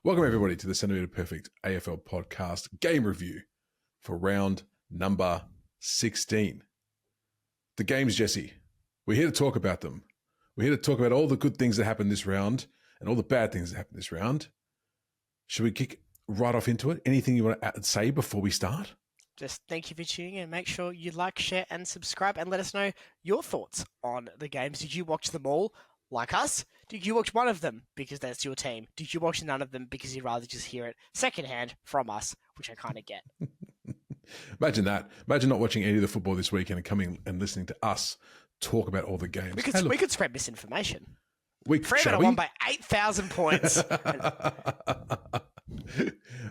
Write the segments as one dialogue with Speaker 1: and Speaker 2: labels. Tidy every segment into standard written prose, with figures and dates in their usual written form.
Speaker 1: Welcome, everybody, to the Centimetre Perfect AFL podcast game review for round number 16. The games, Jesse. We're here to talk about them. We're here to talk about all the good things that happened this round and all the bad things that happened this round. Should we kick right off into it? Anything you want to say before we start?
Speaker 2: Just thank you for tuning in. Make sure you like, share, and subscribe, and let us know your thoughts on the games. Did you watch them all, like us? Did you watch one of them because that's your team? Did you watch none of them because you'd rather just hear it secondhand from us, which I kind of get?
Speaker 1: Imagine that. Imagine not watching any of the football this weekend and coming and listening to us talk about all the games.
Speaker 2: We could spread misinformation.
Speaker 1: Fremantle
Speaker 2: won by 8,000 points.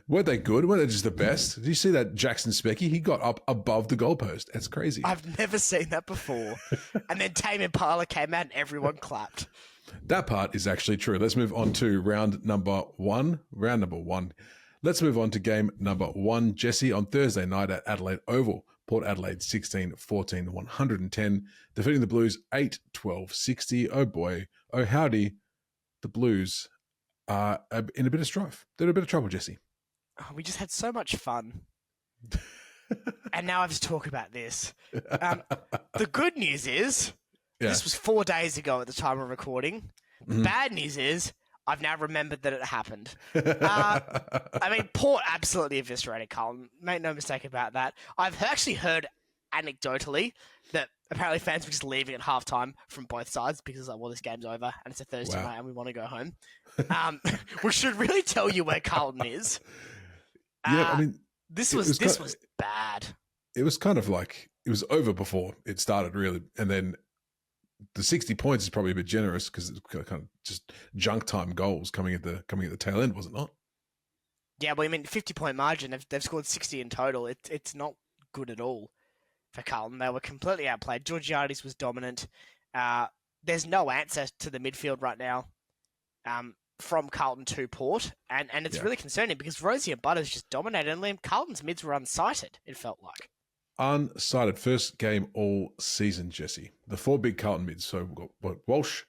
Speaker 1: Weren't they good? Weren't they just the best? Did you see that Jackson Specky? He got up above the goalpost. That's crazy.
Speaker 2: I've never seen that before. And then Tame Impala came out and everyone clapped.
Speaker 1: That part is actually true. Let's move on to round number one. Let's move on to game number one. Jesse, on Thursday night at Adelaide Oval, Port Adelaide 16-14, 110, defeating the Blues 8-12-60. Oh boy, oh howdy, the Blues are in a bit of strife. They're in a bit of trouble, Jesse.
Speaker 2: Oh, we just had so much fun. And now I have to talk about this. The good news is, this was 4 days ago at the time of recording. The bad news is, I've now remembered that it happened. Port absolutely eviscerated Carlton. Make no mistake about that. I've actually heard anecdotally that apparently fans were just leaving at halftime from both sides because this game's over and it's a Thursday night and we want to go home. We should really tell you where Carlton is. This was bad.
Speaker 1: It was kind of like it was over before it started, really, and then the 60 points is probably a bit generous because it's kind of just junk time goals coming at the tail end, was it not?
Speaker 2: Yeah, 50-point margin. They've scored 60 in total. It's not good at all for Carlton. They were completely outplayed. Georgiades was dominant. There's no answer to the midfield right now from Carlton to Port, and it's really concerning because Rosie and Butters just dominated, and Liam Carlton's mids were unsighted, it felt like.
Speaker 1: Unsighted. First game all season, Jesse. The four big Carlton mids. So we've got Walsh.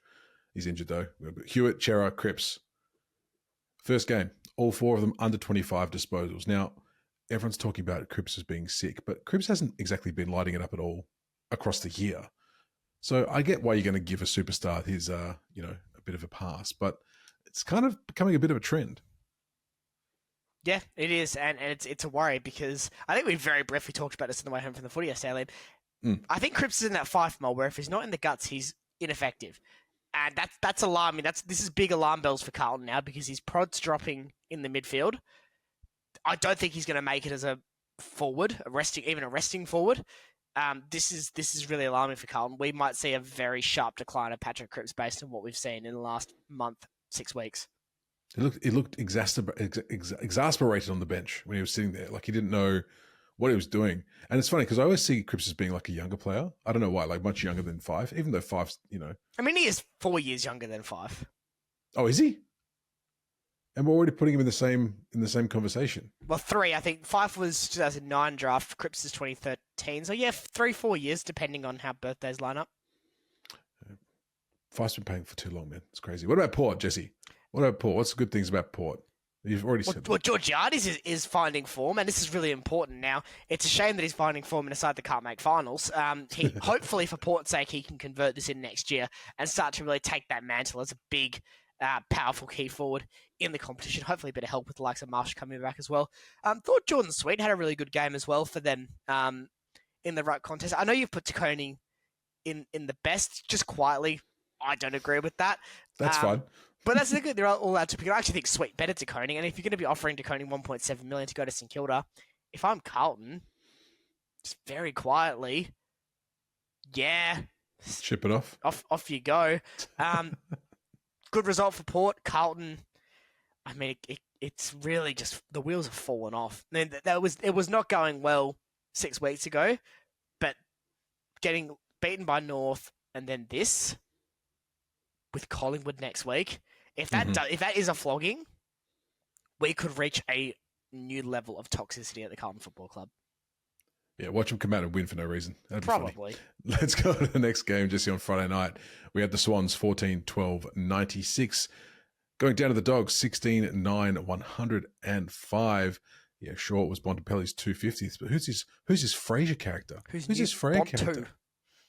Speaker 1: He's injured, though. We've got Hewitt, Chera, Cripps. First game. All four of them under 25 disposals. Now, everyone's talking about Cripps as being sick, but Cripps hasn't exactly been lighting it up at all across the year. So I get why you're going to give a superstar his, a bit of a pass, but it's kind of becoming a bit of a trend.
Speaker 2: Yeah, it is, and it's a worry because I think we very briefly talked about this on the way home from the footy yesterday, Liam. I think Cripps is in that five mold where if he's not in the guts, he's ineffective. And that's alarming. This is big alarm bells for Carlton now because his prod's dropping in the midfield. I don't think he's going to make it as a forward, a resting forward. This is really alarming for Carlton. We might see a very sharp decline of Patrick Cripps based on what we've seen in the last month, 6 weeks.
Speaker 1: It looked exasperated on the bench when he was sitting there. Like he didn't know what he was doing. And it's funny because I always see Cripps as being like a younger player. I don't know why, like much younger than Fife, even though Fife's,
Speaker 2: he is 4 years younger than Fife.
Speaker 1: Oh, is he? And we're already putting him in the same conversation.
Speaker 2: Well, 3. I think Fife was 2009 draft. Cripps is 2013. So yeah, 3-4 years depending on how birthdays line up.
Speaker 1: Fife's been paying for too long, man. It's crazy. What about Port, Jesse? What about Port? What's the good things about Port? You've already said that.
Speaker 2: Well, Georgiades is finding form, and this is really important now. It's a shame that he's finding form in a side that can't make finals. Hopefully, for Port's sake, he can convert this in next year and start to really take that mantle as a big, powerful key forward in the competition. Hopefully, a bit of help with the likes of Marsh coming back as well. Thought Jordan Sweet had a really good game as well for them in the right contest. I know you've put Taconing in the best, just quietly. I don't agree with that.
Speaker 1: That's fine.
Speaker 2: But that's the good. They're all allowed to pick. I actually think Sweet better to Koning. And if you're going to be offering to Koning $1.7 million to go to St Kilda, if I'm Carlton, just very quietly,
Speaker 1: ship it off.
Speaker 2: Off you go. Good result for Port. Carlton, it's really just the wheels have fallen off. It was not going well 6 weeks ago, but getting beaten by North and then this with Collingwood next week. If that is a flogging, we could reach a new level of toxicity at the Carlton Football Club.
Speaker 1: Yeah, watch them come out and win for no reason. That'd
Speaker 2: Probably.
Speaker 1: Let's go to the next game, Jesse, on Friday night. We had the Swans 14-12-96, Going down to the Dogs, 16-9, 105. Yeah, sure, it was Bontempelli's 250th, but who's his Fraser character? Who's his Freya character?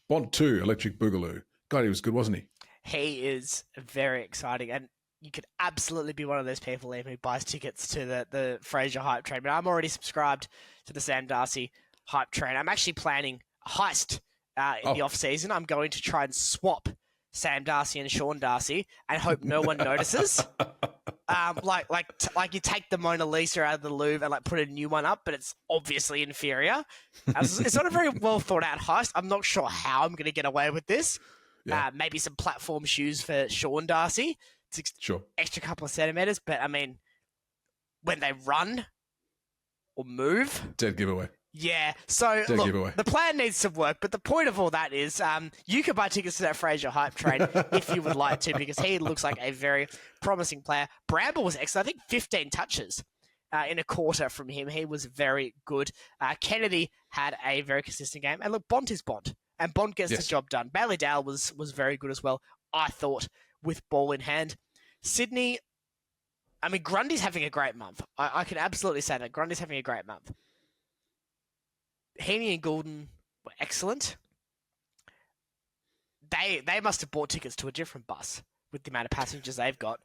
Speaker 1: Bont 2, Electric Boogaloo. God, he was good, wasn't he?
Speaker 2: He is very exciting, and you could absolutely be one of those people even who buys tickets to the Fraser hype train. But I'm already subscribed to the Sam Darcy hype train. I'm actually planning a heist in the off-season. I'm going to try and swap Sam Darcy and Sean Darcy and hope no one notices. Like you take the Mona Lisa out of the Louvre and like put a new one up, but it's obviously inferior. It's not a very well thought out heist. I'm not sure how I'm going to get away with this. Yeah. Maybe some platform shoes for Sean Darcy. Sure. Extra couple of centimeters, but I mean, when they run or move,
Speaker 1: dead giveaway.
Speaker 2: Yeah, so look, the plan needs some work, but the point of all that is you can buy tickets to that Fraser hype train if you would like to, because he looks like a very promising player. Bramble was excellent. I think 15 touches in a quarter from him. He was very good. Kennedy had a very consistent game. And look, Bont is Bont, and Bont gets the job done. Bailey Dale was very good as well, I thought, with ball in hand. Sydney, I mean, Grundy's having a great month. I can absolutely say that. Grundy's having a great month. Heaney and Goulden were excellent. They must have bought tickets to a different bus with the amount of passengers they've got,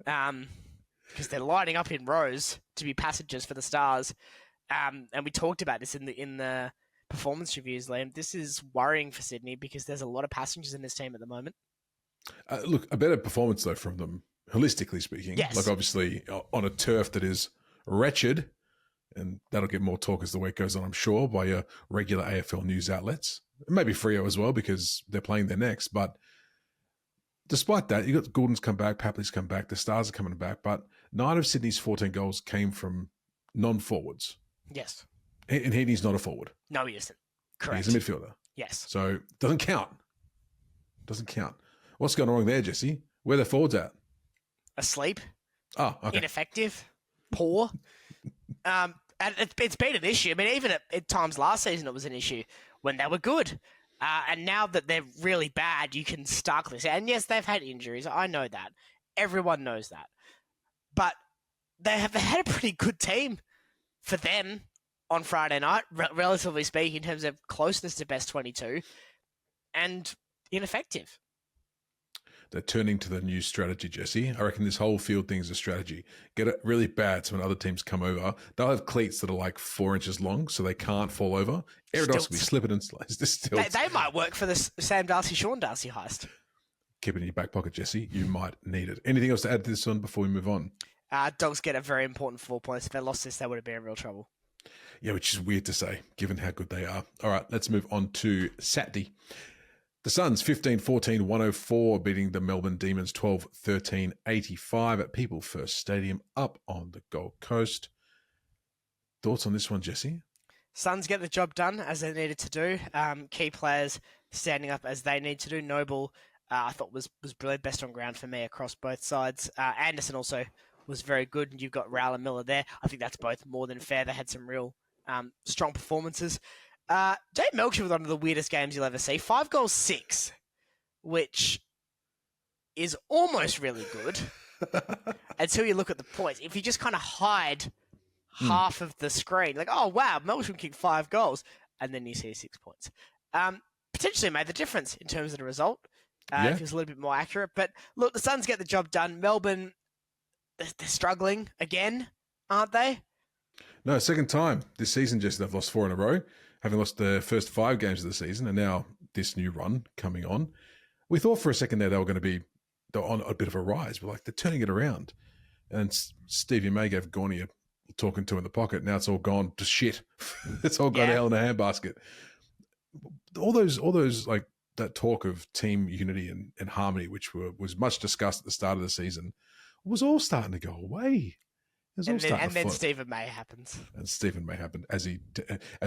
Speaker 2: because they're lining up in rows to be passengers for the Stars. And we talked about this in the performance reviews, Liam. This is worrying for Sydney because there's a lot of passengers in this team at the moment.
Speaker 1: Look, a better performance though from them, holistically speaking.
Speaker 2: Yes.
Speaker 1: Like obviously on a turf that is wretched. And that'll get more talk as the week goes on, I'm sure, by your regular AFL news outlets. Maybe Freo as well, because they're playing there next. But despite that, you got Goulden's come back, Papley's come back, the Stars are coming back. But 9 of Sydney's 14 goals came from non-forwards.
Speaker 2: Yes.
Speaker 1: And Heaney's not a forward.
Speaker 2: No, he isn't. Correct.
Speaker 1: He's a midfielder.
Speaker 2: Yes.
Speaker 1: So doesn't count. Doesn't count. What's going wrong there, Jesse? Where are the forwards at?
Speaker 2: Asleep.
Speaker 1: Oh, okay.
Speaker 2: Ineffective. Poor. And it's been an issue. I mean, even at times last season, it was an issue when they were good. And now that they're really bad, you can starkly say, and yes, they've had injuries. I know that. Everyone knows that. But they have had a pretty good team for them on Friday night, relatively speaking, in terms of closeness to best 22, and ineffective.
Speaker 1: They're turning to the new strategy, Jesse. I reckon this whole field thing is a strategy. Get it really bad so when other teams come over, they'll have cleats that are like 4 inches long so they can't fall over. Everyone else will be slipping and sliding.
Speaker 2: They might work for the Sam Darcy, Sean Darcy heist.
Speaker 1: Keep it in your back pocket, Jesse. You might need it. Anything else to add to this one before we move on?
Speaker 2: Dogs get a very important 4 points. If they lost this, they would have been in real trouble.
Speaker 1: Yeah, which is weird to say, given how good they are. All right, let's move on to Saturday. The Suns, 15-14, 104, beating the Melbourne Demons 12-13, 85 at People First Stadium up on the Gold Coast. Thoughts on this one, Jesse?
Speaker 2: Suns get the job done as they needed to do. Key players standing up as they need to do. Noble, I thought, was brilliant, best on ground for me across both sides. Anderson also was very good, and you've got Rowell and Miller there. I think that's both more than fair. They had some real strong performances. Dave Melcher was one of the weirdest games you'll ever see. 5 goals, 6, which is almost really good until you look at the points. If you just kind of hide half of the screen, like, oh, wow, Melcher kicked 5 goals, and then you see 6 points. Potentially made the difference in terms of the result, if it was a little bit more accurate. But look, the Suns get the job done. Melbourne, they're struggling again, aren't they?
Speaker 1: No, second time this season, Jesse, they've lost 4 in a row. Having lost the first 5 games of the season, and now this new run coming on. We thought for a second there they were on a bit of a rise, but like they're turning it around. And Stevie May gave Gorney a talking to in the pocket. Now it's all gone to shit. It's all gone to hell in a handbasket. All those like that talk of team unity and harmony, which was much discussed at the start of the season, was all starting to go away.
Speaker 2: And then Stephen May happens.
Speaker 1: And Stephen May happen as he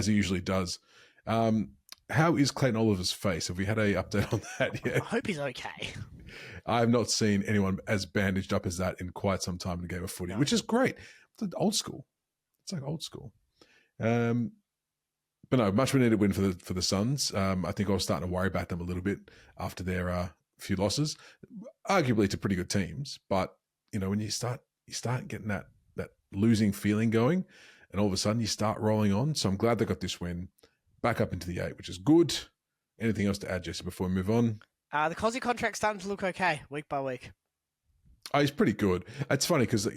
Speaker 1: usually does. How is Clayton Oliver's face? Have we had a update on that yet?
Speaker 2: I hope he's okay.
Speaker 1: I have not seen anyone as bandaged up as that in quite some time in a game of footy, which is great. It's old school. It's like old school. But no, much we needed win for the Suns. I think I was starting to worry about them a little bit after their few losses, arguably to pretty good teams, but when you start getting that losing feeling going, and all of a sudden you start rolling on. So I'm glad they got this win, back up into the 8, which is good. Anything else to add, Jesse, before we move on?
Speaker 2: The Cozzy contract's starting to look okay week by week.
Speaker 1: Oh, he's pretty good. It's funny because I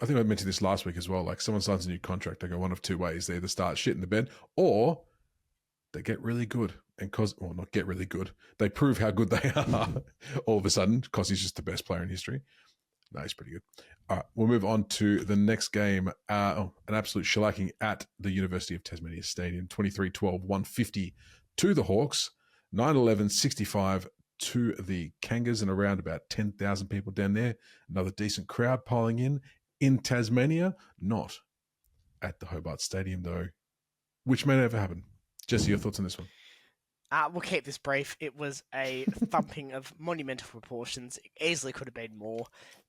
Speaker 1: think I mentioned this last week as well. Like, someone signs a new contract, they go one of two ways. They either start shit in the bed, or they get really good. And not get really good. They prove how good they are all of a sudden, because he's just the best player in history. No, he's pretty good. All right, we'll move on to the next game. An absolute shellacking at the University of Tasmania Stadium. 23-12, 150 to the Hawks. 9-11, 65 to the Kangas, and around about 10,000 people down there. Another decent crowd piling in Tasmania. Not at the Hobart Stadium, though, which may never happen. Jesse, your thoughts on this one?
Speaker 2: We'll keep this brief. It was a thumping of monumental proportions. It easily could have been more.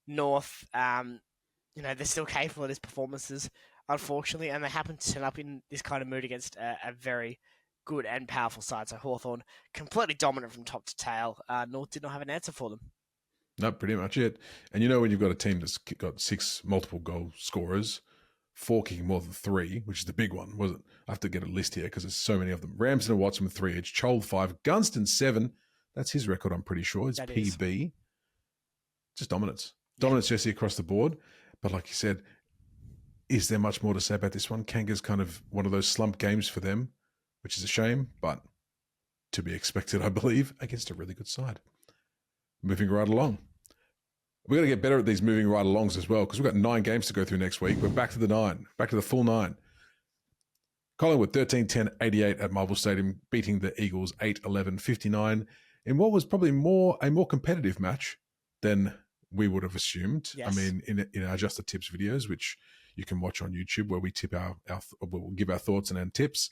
Speaker 2: North, they're still capable of these performances, unfortunately, and they happen to turn up in this kind of mood against a very good and powerful side. So Hawthorn, completely dominant from top to tail. North did not have an answer for them.
Speaker 1: No, pretty much it. And when you've got a team that's got 6 multiple goal scorers, 4 kicking more than 3, which is the big one, was it? I have to get a list here because there's so many of them. Ramsden and Watson with 3 each, Chol 5, Gunston 7. That's his record, I'm pretty sure. It's PB. Just dominance. Dominance, Jesse, across the board. But like you said, is there much more to say about this one? Kanga's kind of one of those slump games for them, which is a shame, but to be expected, I believe, against a really good side. Moving right along. We've got to get better at these moving right alongs as well, because we've got 9 games to go through next week. We're back to the 9, back to the full 9. Collingwood 13-10-88 at Marvel Stadium, beating the Eagles 8-11-59 in what was probably a more competitive match than we would have assumed.
Speaker 2: Yes.
Speaker 1: I mean, in our Just the Tips videos, which you can watch on YouTube, where we tip we'll give our thoughts and our tips.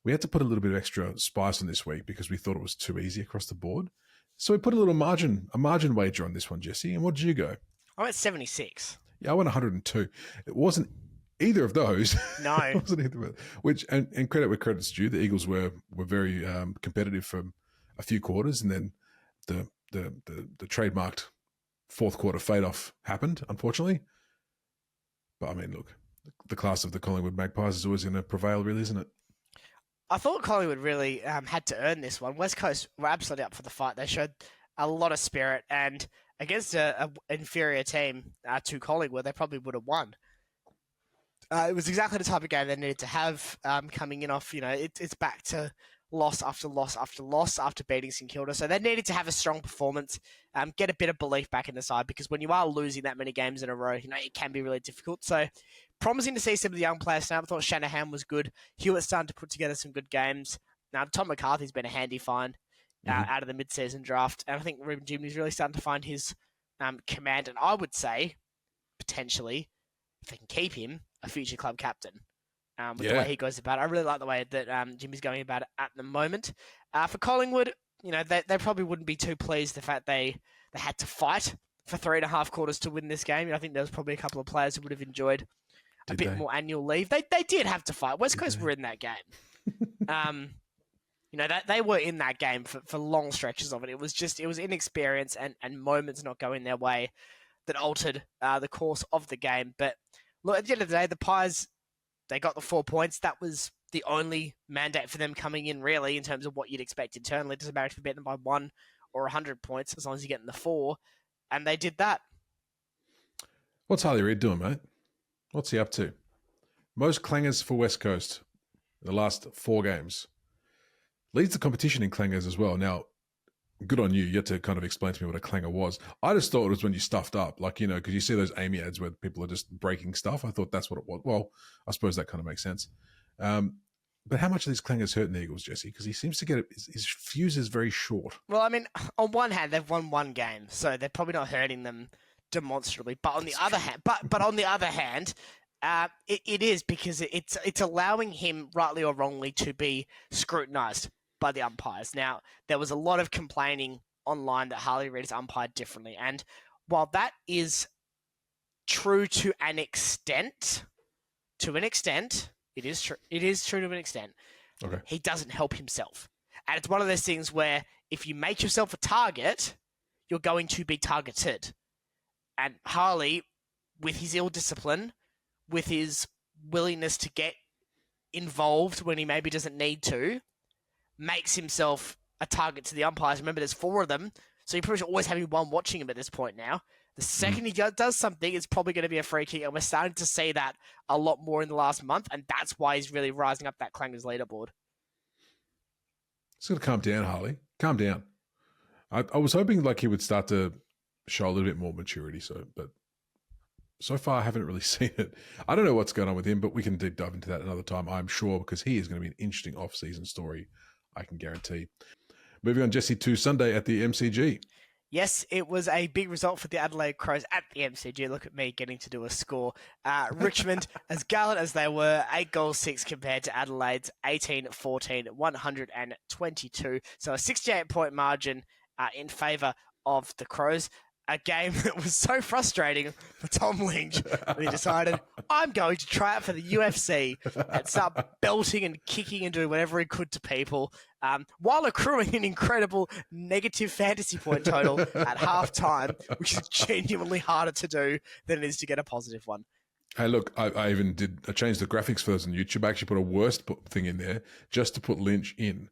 Speaker 1: We had to put a little bit of extra spice on this week because we thought it was too easy across the board. So we put a margin wager on this one, Jesse. And what did you go?
Speaker 2: I went 76.
Speaker 1: Yeah, I went 102. It wasn't either of those.
Speaker 2: No.
Speaker 1: It wasn't either of which, and credit where credit's due, the Eagles were very competitive for a few quarters, and then the trademarked fourth quarter fade-off happened, unfortunately. But, I mean, look, the class of the Collingwood Magpies is always going to prevail, really, isn't it?
Speaker 2: I thought Collingwood really had to earn this one. West Coast were absolutely up for the fight. They showed a lot of spirit, and against an inferior team to Collingwood, they probably would have won. It was exactly the type of game they needed to have coming in off, it's back to loss after loss after loss after beating St Kilda. So they needed to have a strong performance, get a bit of belief back in the side, because when you are losing that many games in a row, it can be really difficult. So promising to see some of the young players now. I thought Shanahan was good. Hewitt's starting to put together some good games. Now, Tom McCarthy's been a handy find out of the mid-season draft. And I think Ruben Jimney's really starting to find his command. And I would say, potentially, if they can keep him, a future club captain. With the way he goes about it. I really like the way that Jimmy's going about it at the moment. For Collingwood, they probably wouldn't be too pleased the fact they had to fight for 3.5 quarters to win this game. I think there was probably a couple of players who would have enjoyed a bit more annual leave. They did have to fight. West Coast were in that game. They were in that game for long stretches of it. It was inexperience and moments not going their way that altered the course of the game. But look, at the end of the day, the Pies, they got the 4 points. That was the only mandate for them coming in, really, in terms of what you'd expect internally. It doesn't matter if you beat them by 1 or 100 points, as long as you're getting the 4. And they did that.
Speaker 1: What's Harley Reid doing, mate? What's he up to? Most clangers for West Coast in the last 4 games. Leads the competition in clangers as well. Now, good on you. You had to kind of explain to me what a clanger was. I just thought it was when you stuffed up, because you see those Amy ads where people are just breaking stuff. I thought that's what it was. Well, I suppose that kind of makes sense. But how much are these clangers hurting the Eagles, Jesse? Because he seems to get his fuse is very short.
Speaker 2: Well, I mean, on one hand, they've won 1 game, so they're probably not hurting them demonstrably. But on the other hand, it is, because it's allowing him, rightly or wrongly, to be scrutinised by the umpires. Now, there was a lot of complaining online that Harley Reid is umpired differently, and while that is true to an extent, it is true to an extent.
Speaker 1: Okay.
Speaker 2: He doesn't help himself. And it's one of those things where if you make yourself a target, you're going to be targeted. And Harley, with his ill discipline, with his willingness to get involved when he maybe doesn't need to, makes himself a target to the umpires. Remember, there's 4 of them, so you're pretty much always having one watching him at this point now. The second he does something, it's probably going to be a free kick, and we're starting to see that a lot more in the last month, and that's why he's really rising up that Clangers leaderboard.
Speaker 1: It's going to calm down, Harley. Calm down. I was hoping like he would start to show a little bit more maturity, but so far I haven't really seen it. I don't know what's going on with him, but we can deep dive into that another time, I'm sure, because he is going to be an interesting off-season story, I can guarantee. Moving on, Jesse, to Sunday at the MCG.
Speaker 2: Yes, it was a big result for the Adelaide Crows at the MCG. Look at me getting to do a score. Richmond, as gallant as they were, 8 goals, 6 compared to Adelaide's 18-14, 122. So a 68-point margin in favour of the Crows. A game that was so frustrating for Tom Lynch when he decided, I'm going to try it for the UFC and start belting and kicking and doing whatever he could to people, while accruing an incredible negative fantasy point total at halftime, which is genuinely harder to do than it is to get a positive one.
Speaker 1: Hey, look, I changed the graphics for those on YouTube. I actually put a worst thing in there just to put Lynch in.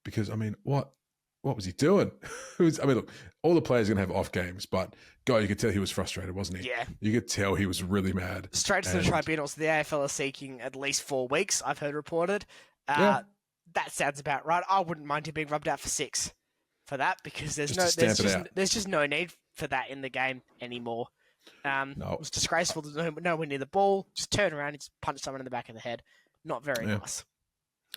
Speaker 1: Because, I mean, what was he doing? Look, all the players are going to have off games, but God, you could tell he was frustrated, wasn't he?
Speaker 2: Yeah.
Speaker 1: You could tell he was really mad.
Speaker 2: Straight to the tribunals. The AFL are seeking at least 4 weeks, I've heard reported. That sounds about right. I wouldn't mind him being rubbed out for 6 for that, because there's just no need for that in the game anymore.
Speaker 1: No.
Speaker 2: It was disgraceful. There's nowhere near the ball. Just turn around and just punch someone in the back of the head. Not very nice.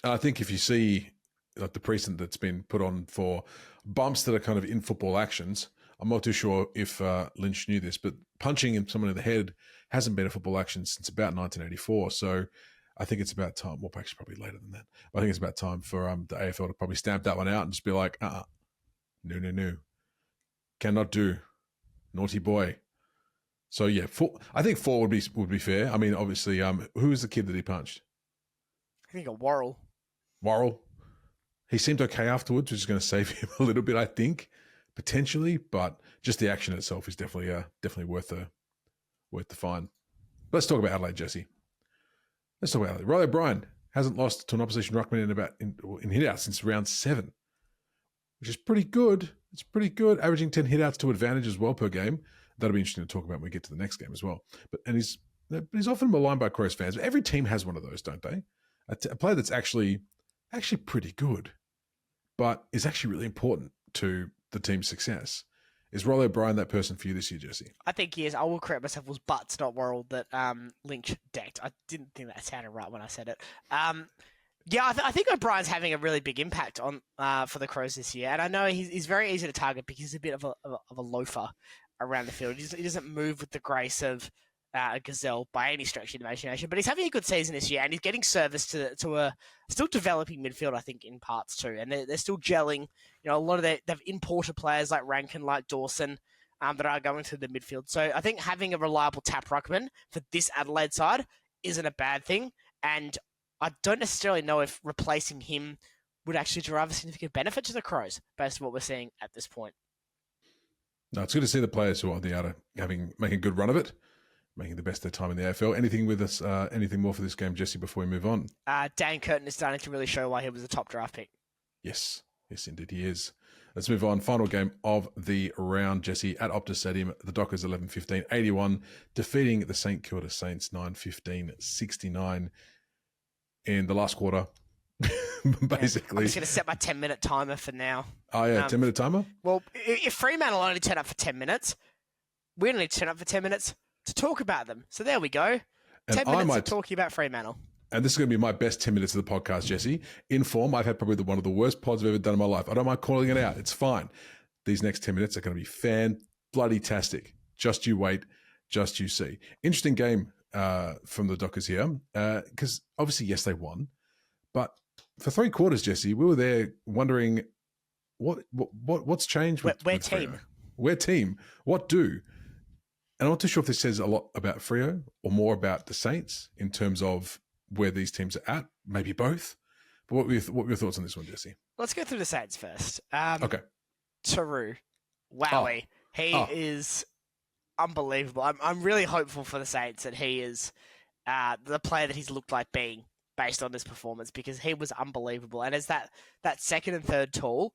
Speaker 1: I think if you see like the precedent that's been put on for bumps that are kind of in football actions, I'm not too sure if Lynch knew this, but punching someone in the head hasn't been a football action since about 1984. So I think it's about time. Well, actually, probably later than that. But I think it's about time for the AFL to probably stamp that one out and just be like, no, cannot do, naughty boy. So yeah, I think 4 would be fair. I mean, obviously, who was the kid that he punched?
Speaker 2: I think a Worrell.
Speaker 1: He seemed okay afterwards, which is going to save him a little bit, I think, potentially. But just the action itself is definitely worth the fine. Let's talk about Adelaide, Jesse. Let's talk about Adelaide. Riley O'Brien hasn't lost to an opposition ruckman in hit-outs since round 7, which is pretty good. It's pretty good, averaging 10 hit-outs to advantage as well per game. That'll be interesting to talk about when we get to the next game as well. But he's often maligned by Crows fans. But every team has one of those, don't they? A player that's actually pretty good, but is actually really important to the team's success. Is Riley O'Brien that person for you this year, Jesse? I
Speaker 2: think he is. I will correct myself. It was Butts, not Worrell, that Lynch decked. I didn't think that sounded right when I said it. I think O'Brien's having a really big impact on for the Crows this year. And I know he's very easy to target because he's a bit of a loafer around the field. He doesn't move with the grace of a gazelle by any stretch of the imagination, but he's having a good season this year, and he's getting service to a still developing midfield, I think, in parts too, and they're still gelling. You know, a lot of they've imported players like Rankin, like Dawson, that are going to the midfield. So I think having a reliable tap ruckman for this Adelaide side isn't a bad thing, and I don't necessarily know if replacing him would actually derive a significant benefit to the Crows based on what we're seeing at this point.
Speaker 1: No, it's good to see the players who are on the outer making a good run of it, making the best of their time in the AFL. Anything with us? Anything more for this game, Jesse, before we move on?
Speaker 2: Dan Curtin is starting to really show why he was a top draft pick.
Speaker 1: Yes, indeed he is. Let's move on. Final game of the round, Jesse, at Optus Stadium. The Dockers 11-15-81, defeating the St Kilda Saints 9-15-69 in the last quarter. Basically,
Speaker 2: I'm just going to set my 10-minute timer for now.
Speaker 1: Oh yeah, 10-minute timer.
Speaker 2: Well, if Fremantle only turn up for 10 minutes, we only turn up for 10 minutes to talk about them. So there we go. 10 minutes of talking about Fremantle.
Speaker 1: And this is going to be my best 10 minutes of the podcast, Jesse. In form, I've had probably one of the worst pods I've ever done in my life. I don't mind calling it out. It's fine. These next 10 minutes are going to be fan-bloody-tastic. Just you wait. Just you see. Interesting game from the Dockers here. Because obviously, yes, they won. But for 3 quarters, Jesse, we were there wondering what's changed with
Speaker 2: team.
Speaker 1: We're team. What do? And I'm not too sure if this says a lot about Freo or more about the Saints in terms of where these teams are at. Maybe both. But what were your thoughts on this one, Jesse?
Speaker 2: Let's go through the Saints first.
Speaker 1: Okay.
Speaker 2: Taru. Wowie. He is unbelievable. I'm really hopeful for the Saints that he is the player that he's looked like being based on this performance, because he was unbelievable. And as that second and third tall,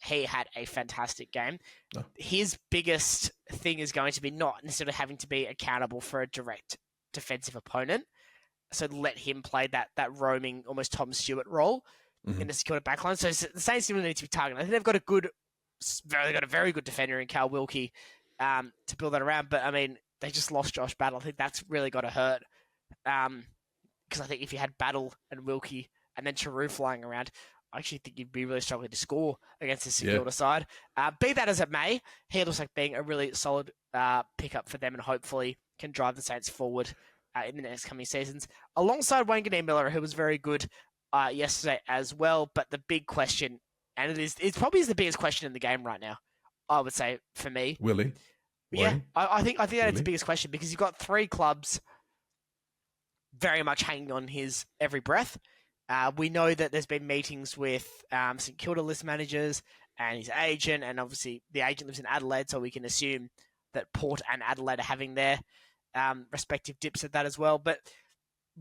Speaker 2: he had a fantastic game.
Speaker 1: No.
Speaker 2: His biggest thing is going to be not necessarily having to be accountable for a direct defensive opponent. So let him play that roaming, almost Tom Stewart role in the secure backline. So the Saints really need to be targeted. I think they've got a very good defender in Cal Wilkie to build that around. But I mean, they just lost Josh Battle. I think that's really got to hurt. Because I think if you had Battle and Wilkie and then Chiru flying around, I actually think you'd be really struggling to score against the Security side. Be that as it may, he looks like being a really solid pickup for them, and hopefully can drive the Saints forward in the next coming seasons. Alongside Wayne Miller, who was very good yesterday as well. But the big question, and it probably is the biggest question in the game right now, I would say, for me.
Speaker 1: Willie?
Speaker 2: Yeah, I think that is the biggest question, because you've got three clubs very much hanging on his every breath. We know that there's been meetings with St Kilda list managers and his agent, and obviously the agent lives in Adelaide, so we can assume that Port and Adelaide are having their respective dips at that as well. But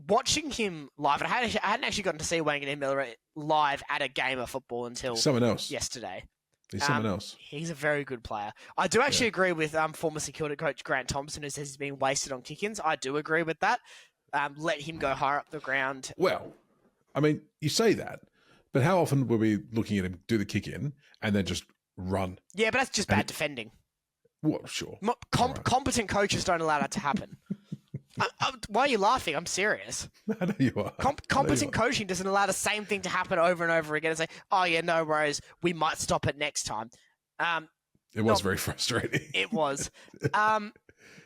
Speaker 2: watching him live, and I hadn't actually gotten to see Wayne Miller live at a game of football until yesterday.
Speaker 1: He's someone else.
Speaker 2: He's a very good player. I do actually agree with former St Kilda coach Grant Thompson, who says he's been wasted on kick-ins. I do agree with that. Let him go higher up the ground.
Speaker 1: Well, I mean, you say that, but how often were we looking at him do the kick in and then just run?
Speaker 2: Yeah, but that's just bad defending.
Speaker 1: Well, sure.
Speaker 2: Competent coaches don't allow that to happen. Why are you laughing? I'm serious.
Speaker 1: I know you are.
Speaker 2: Competent coaching doesn't allow the same thing to happen over and over again and say, oh yeah, no worries, we might stop it next time.
Speaker 1: It was very frustrating.
Speaker 2: It was.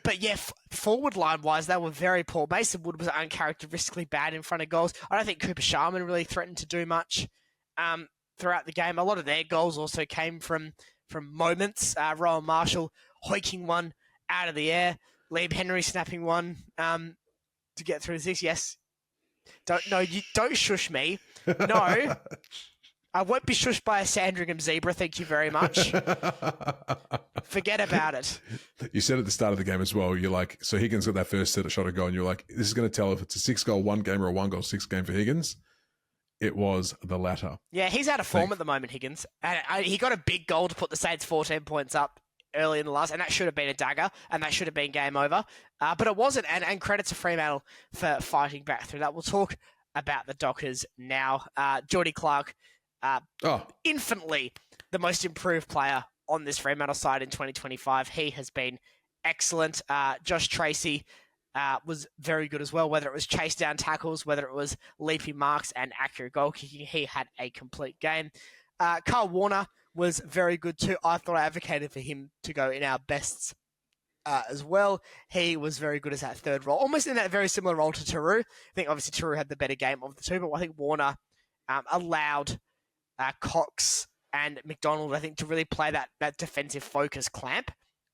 Speaker 2: But yeah, forward line wise, they were very poor. Mason Wood was uncharacteristically bad in front of goals. I don't think Cooper Sharman really threatened to do much throughout the game. A lot of their goals also came from moments. Rowan Marshall hoiking one out of the air. Liam Henry snapping one to get through the six. Yes. Don't shush me. No. I won't be shushed by a Sandringham zebra, thank you very much. Forget about it.
Speaker 1: You said at the start of the game as well, you're like, so Higgins got that first set of shot of goal, and you're like, this is going to tell if it's a 6-goal 1 game or a 1-goal 6 game for Higgins. It was the latter.
Speaker 2: Yeah, he's out of form at the moment, Higgins. And he got a big goal to put the Saints 14 points up early in the last, and that should have been a dagger, and that should have been game over. But it wasn't, and credit to Fremantle for fighting back through that. We'll talk about the Dockers now. Geordie Clark, infinitely the most improved player on this Fremantle side in 2025. He has been excellent. Josh Tracy was very good as well, whether it was chase down tackles, whether it was leaping marks and accurate goal kicking. He had a complete game. Carl Warner was very good too. I thought I advocated for him to go in our bests as well. He was very good as that third role, almost in that very similar role to Taru. I think obviously Taru had the better game of the two, but I think Warner allowed Cox and McDonald, I think, to really play that defensive focus clamp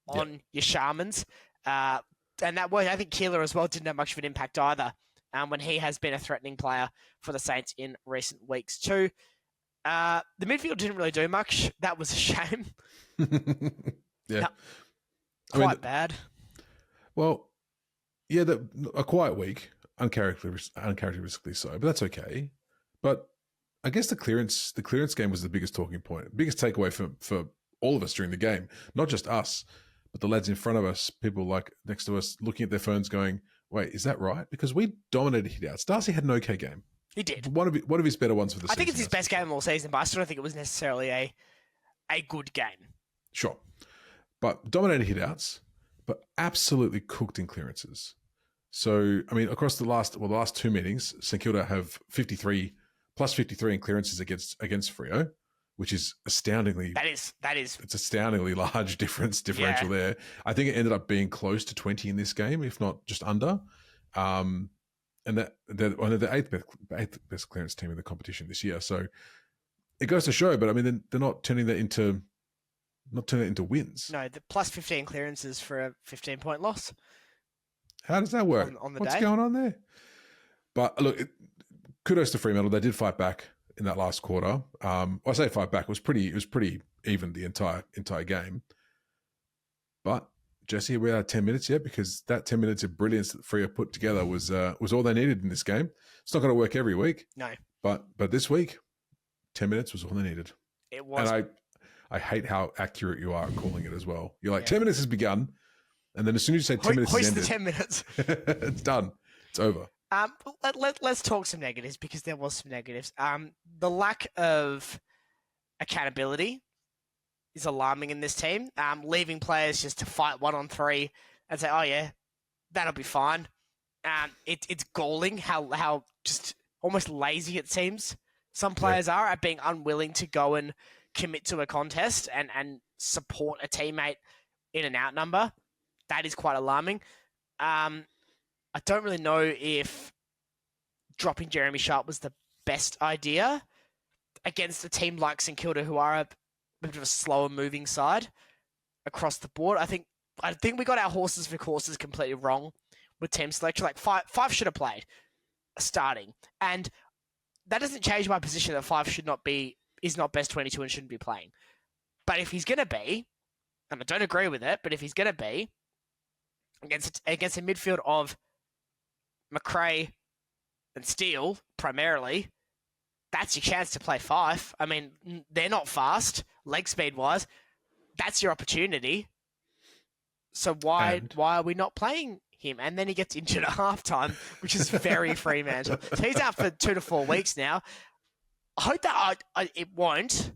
Speaker 2: on your Sharmans. And that way, I think Keeler as well didn't have much of an impact either when he has been a threatening player for the Saints in recent weeks too. The midfield didn't really do much. That was a shame.
Speaker 1: Yeah.
Speaker 2: Quite bad. Well,
Speaker 1: yeah, a quiet week, uncharacteristically so, but that's okay. But I guess the clearance game was the biggest talking point, biggest takeaway for all of us during the game. Not just us, but the lads in front of us, people like next to us, looking at their phones going, wait, is that right? Because we dominated hit-outs. Darcy had an okay game.
Speaker 2: He did.
Speaker 1: One of his better ones for the season.
Speaker 2: I think it's his best game of all season, but I still don't think it was necessarily a good game.
Speaker 1: Sure. But dominated hit-outs, but absolutely cooked in clearances. So, I mean, across the last two meetings, St Kilda have 53 in clearances against Freo, which is astoundingly...
Speaker 2: That is...
Speaker 1: It's astoundingly large differential there. I think it ended up being close to 20 in this game, if not just under. And they're the eighth best clearance team in the competition this year. So it goes to show, but I mean, they're not turning that into wins.
Speaker 2: No, the plus 15 clearances for a 15-point loss.
Speaker 1: How does that work? What's going on there? But look, kudos to Fremantle. They did fight back in that last quarter. I say fight back. It was pretty even the entire game. But Jesse, we're at 10 minutes yet, because that 10 minutes of brilliance that Freo put together was all they needed in this game. It's not going to work every week.
Speaker 2: No.
Speaker 1: But this week, 10 minutes was all they needed.
Speaker 2: It was.
Speaker 1: And I hate how accurate you are at calling it as well. You're like, 10 minutes has begun. And then as soon as you say 10 minutes has ended,
Speaker 2: the 10 minutes.
Speaker 1: It's done. It's over.
Speaker 2: Let's talk some negatives, because there was some negatives. The lack of accountability is alarming in this team. Leaving players just to fight 1-on-3 and say, oh yeah, that'll be fine. It's galling how just almost lazy it seems some players are at being unwilling to go and commit to a contest and support a teammate in an outnumber. That is quite alarming. I don't really know if dropping Jeremy Sharp was the best idea against a team like St Kilda, who are a bit of a slower moving side across the board. I think we got our horses for courses completely wrong with team selection. Like five should have played starting, and that doesn't change my position that Five is not best 22 and shouldn't be playing. But if he's going to be, and I don't agree with it, but if he's going to be against a midfield of McRae and Steele primarily, that's your chance to play Fife. I mean, they're not fast, leg speed-wise. That's your opportunity. So why are we not playing him? And then he gets injured at halftime, which is very Fremantle. So he's out for 2 to 4 weeks now. I hope that it won't,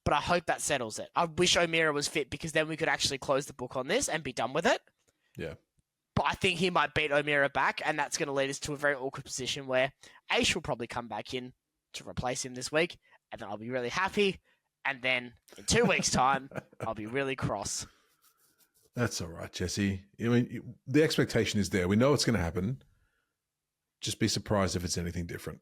Speaker 2: but I hope that settles it. I wish O'Meara was fit, because then we could actually close the book on this and be done with it.
Speaker 1: Yeah.
Speaker 2: But I think he might beat O'Meara back, and that's going to lead us to a very awkward position where Aish will probably come back in to replace him this week, and then I'll be really happy. And then in 2 weeks' time, I'll be really cross.
Speaker 1: That's all right, Jesse. I mean, the expectation is there. We know it's going to happen. Just be surprised if it's anything different.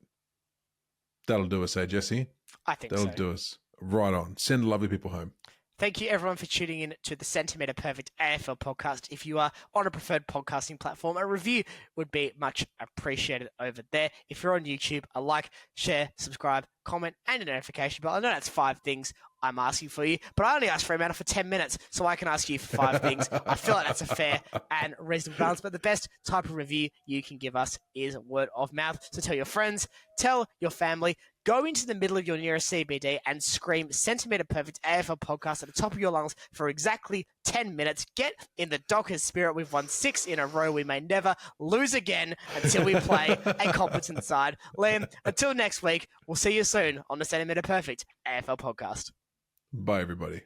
Speaker 1: That'll do us, eh, Jesse?
Speaker 2: I think
Speaker 1: That'll do us. Right on. Send lovely people home.
Speaker 2: Thank you, everyone, for tuning in to the Centimetre Perfect AFL podcast. If you are on a preferred podcasting platform, a review would be much appreciated over there. If you're on YouTube, a like, share, subscribe, comment, and a notification bell. I know that's 5 things I'm asking for you, but I only asked Fremantle for 10 minutes, so I can ask you for 5 things. I feel like that's a fair and reasonable balance, but the best type of review you can give us is word of mouth. So tell your friends, tell your family, go into the middle of your nearest CBD and scream Centimetre Perfect AFL podcast at the top of your lungs for exactly 10 minutes. Get in the Dockers spirit. We've won 6 in a row. We may never lose again until we play a competent side. Liam, until next week, we'll see you soon on the Centimetre Perfect AFL podcast.
Speaker 1: Bye, everybody.